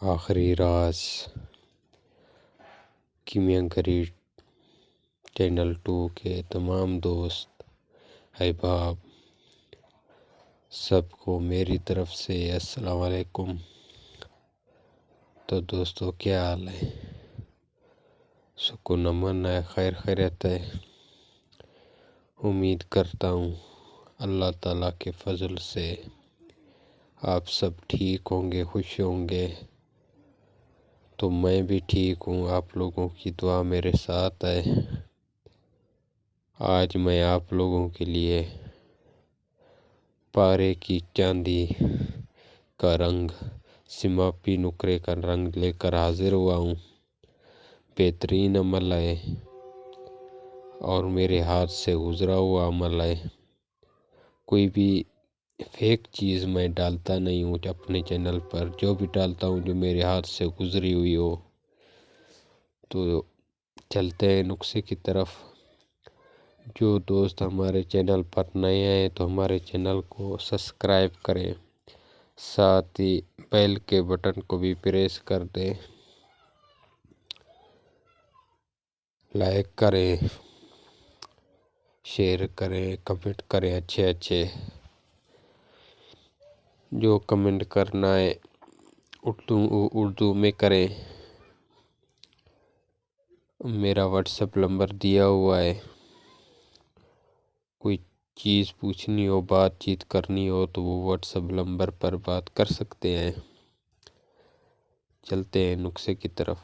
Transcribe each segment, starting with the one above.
آخری راز کیمیا گری چینل 2 کے تمام دوست احباب سب کو میری طرف سے السلام علیکم۔ تو دوستو کیا حال ہے؟ سکون امن ہے، خیر خیریت ہے۔ امید کرتا ہوں اللہ تعالیٰ کے فضل سے آپ سب ٹھیک ہوں گے، خوش ہوں گے۔ تو میں بھی ٹھیک ہوں، آپ لوگوں کی دعا میرے ساتھ ہے۔ آج میں آپ لوگوں کے لیے پارے کی چاندی کا رنگ، سماپی نقرے کا رنگ لے کر حاضر ہوا ہوں۔ بہترین عمل ہے اور میرے ہاتھ سے گزرا ہوا عمل ہے۔ کوئی بھی فیک چیز میں ڈالتا نہیں ہوں اپنے چینل پر، جو بھی ڈالتا ہوں جو میرے ہاتھ سے گزری ہوئی ہو۔ تو چلتے ہیں نسخے کی طرف۔ جو دوست ہمارے چینل پر نئے ہیں تو ہمارے چینل کو سبسکرائب کریں، ساتھ ہی بیل کے بٹن کو بھی پریس کر دیں، لائک کریں، شیئر کریں، کمنٹ کریں اچھے۔ جو کمنٹ کرنا ہے اردو میں کریں۔ میرا واٹس ایپ نمبر دیا ہوا ہے، کوئی چیز پوچھنی ہو، بات چیت کرنی ہو تو وہ واٹس ایپ نمبر پر بات کر سکتے ہیں۔ چلتے ہیں نسخے کی طرف۔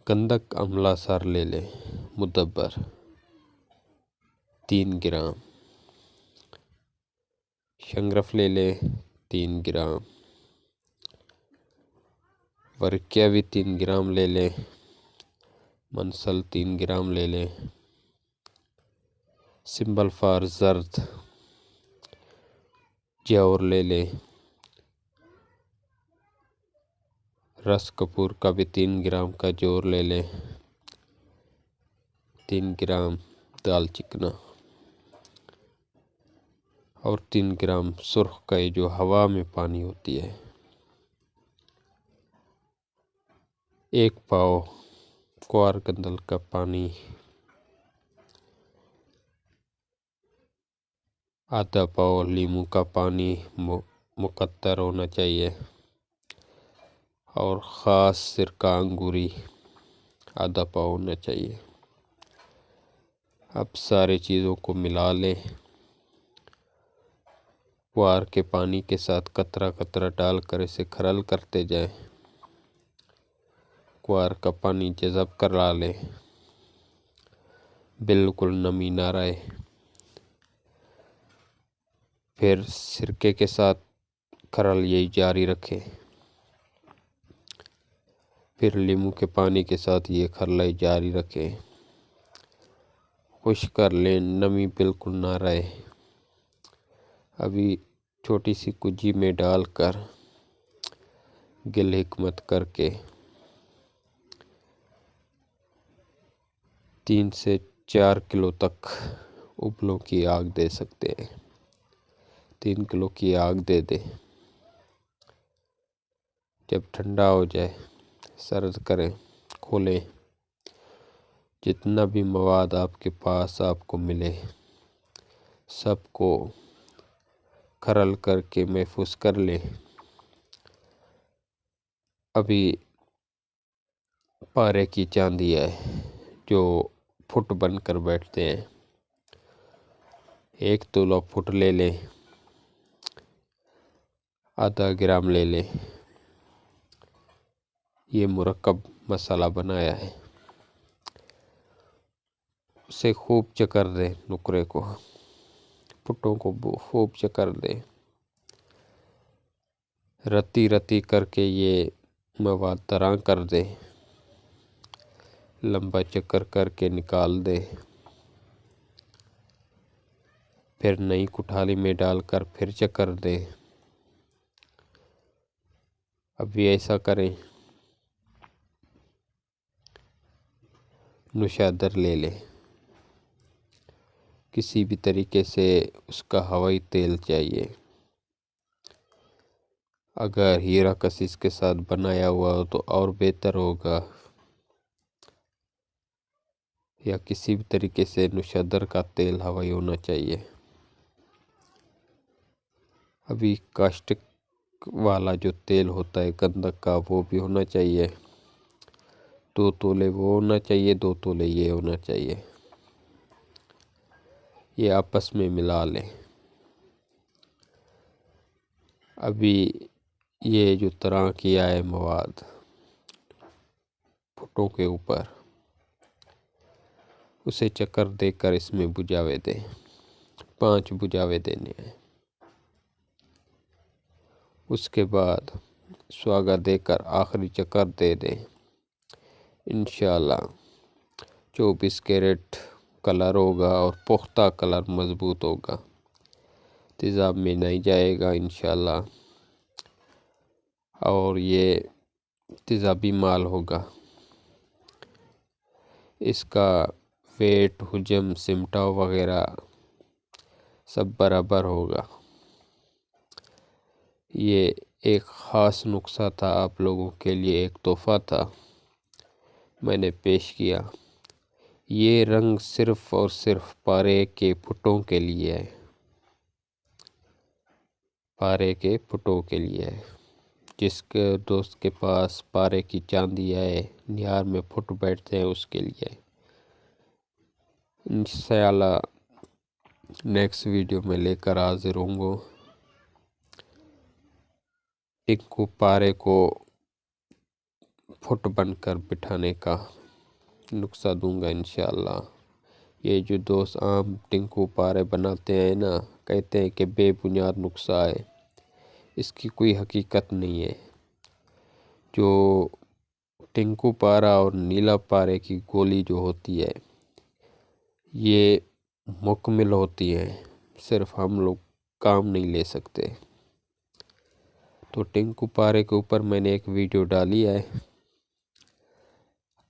گندھک املہ سر لے لیں، مدبر 3 گرام، شنگرف لے لیں 3 گرام، ورکیہ بھی 3 گرام لے لیں، منسل 3 گرام لے لیں، سمبل فار زرد جور لے لیں، رس کپور کا بھی 3 گرام کا جور لے لیں، 3 گرام دال چکنا اور 3 گرام سرخ کا جو ہوا میں پانی ہوتی ہے، 1 پاؤ کوار گندل کا پانی، آدھا پاؤ لیموں کا پانی مقطر ہونا چاہیے، اور خاص سرکہ انگوری آدھا پاؤ ہونا چاہیے۔ اب سارے چیزوں کو ملا لیں، کوار کے پانی کے ساتھ قطرہ قطرہ ڈال کر اسے کھرل کرتے جائیں، کوار کا پانی جذب کرا لیں، بالکل نمی نہ رہے۔ پھر سرکے کے ساتھ کھرل یہی جاری رکھیں، پھر لیموں کے پانی کے ساتھ یہ کھرلائی جاری رکھیں، خشک کر لیں، نمی بالکل نہ رہے۔ ابھی چھوٹی سی کجی میں ڈال کر گل حکمت کر کے 3 سے 4 کلو تک ابلوں کی آگ دے سکتے ہیں۔ 3 کلو کی آگ دے دیں۔ جب ٹھنڈا ہو جائے سرد کریں، کھولیں، جتنا بھی مواد آپ کے پاس آپ کو ملے سب کو کھرل کر کے محفوظ کر لیں۔ ابھی پارے کی چاندی ہے جو پھٹ بن کر بیٹھتے ہیں، 1 تولہ پھٹ لے لیں، آدھا گرام لے لیں۔ یہ مرکب مسالہ بنایا ہے، اسے خوب چکر دیں، نقرے کو، پھٹوں کو خوب چکر دیں، رتی رتی کر کے یہ مواد طرح کر دیں، لمبا چکر کر کے نکال دیں، پھر نئی کٹھالی میں ڈال کر پھر چکر دیں۔ اب بھی ایسا کریں۔ نوشادر لے لیں، کسی بھی طریقے سے اس کا ہوائی تیل چاہیے، اگر ہیرا کشش کے ساتھ بنایا ہوا ہو تو اور بہتر ہوگا، یا کسی بھی طریقے سے نوشادر کا تیل ہوائی ہونا چاہیے۔ ابھی کاسٹک والا جو تیل ہوتا ہے گندک کا وہ بھی ہونا چاہیے، 2 تولے وہ ہونا چاہیے، 2 تولے یہ ہونا چاہیے، یہ آپس میں ملا لیں۔ ابھی یہ جو طرح کیا ہے مواد پھٹوں کے اوپر، اسے چکر دے کر اس میں بجھاوے دیں، 5 بجھاوے دینے ہیں۔ اس کے بعد سواگا دے کر آخری چکر دے دیں۔ انشاءاللہ 24 کیرٹ کلر ہوگا اور پختہ کلر مضبوط ہوگا، تیزاب میں نہیں جائے گا انشاءاللہ، اور یہ تیزابی مال ہوگا۔ اس کا ویٹ، حجم، سمٹاؤ وغیرہ سب برابر ہوگا۔ یہ ایک خاص نسخہ تھا، آپ لوگوں کے لیے ایک تحفہ تھا، میں نے پیش کیا۔ یہ رنگ صرف اور صرف پارے کے پھٹوں کے لیے ہے، پارے کے پھٹوں کے لیے ہے۔ جس کے دوست کے پاس پارے کی چاندی ہے، نیار میں پھٹ بیٹھتے ہیں، اس کے لیے۔ انشاءاللہ نیکسٹ ویڈیو میں لے کر حاضر ہوں گا، ٹنکو پارے کو پھٹ بن کر بٹھانے کا نسخہ دوں گا انشاءاللہ۔ یہ جو دوست عام ٹنکو پارے بناتے ہیں نا، کہتے ہیں کہ بے بنیاد نسخہ ہے، اس کی کوئی حقیقت نہیں ہے۔ جو ٹنکو پارا اور نیلا پارے کی گولی جو ہوتی ہے، یہ مکمل ہوتی ہے، صرف ہم لوگ کام نہیں لے سکتے۔ تو ٹنکو پارے کے اوپر میں نے ایک ویڈیو ڈالی ہے،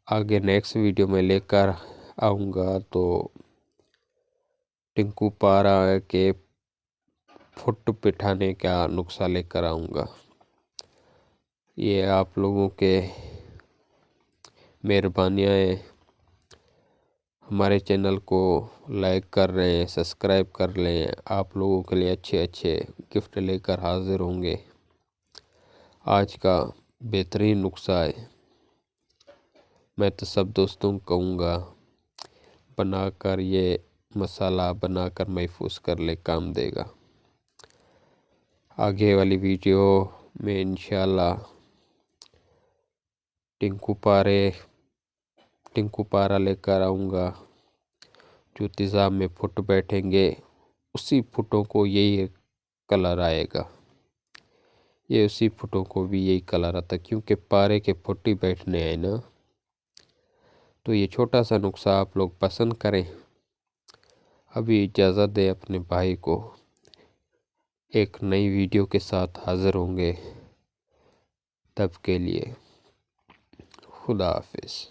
آگے نیکسٹ ویڈیو میں لے کر آؤں گا تو ٹنکو پارا کے پھٹ بٹھانے کا نسخہ لے کر آؤں گا۔ یہ آپ لوگوں کے مہربانیاں ہیں، ہمارے چینل کو لائک کر رہے ہیں، سبسکرائب کر لیں، آپ لوگوں کے لیے اچھے اچھے گفٹ لے کر حاضر ہوں گے۔ آج کا بہترین نسخہ ہے، میں تو سب دوستوں کو کہوں گا بنا کر، یہ مسالہ بنا کر محفوظ کر لے، کام دے گا۔ آگے والی ویڈیو میں انشاءاللہ ٹنکو پارا لے کر آؤں گا، جو تیزاب میں پھٹ بیٹھیں گے، اسی پھٹوں کو یہی کلر آئے گا، یہ اسی پھٹوں کو بھی یہی کلر آتا، کیونکہ پارے کے پھٹی بیٹھنے ہیں نا۔ تو یہ چھوٹا سا نسخہ آپ لوگ پسند کریں۔ ابھی اجازت دے اپنے بھائی کو، ایک نئی ویڈیو کے ساتھ حاضر ہوں گے، تب کے لیے خدا حافظ۔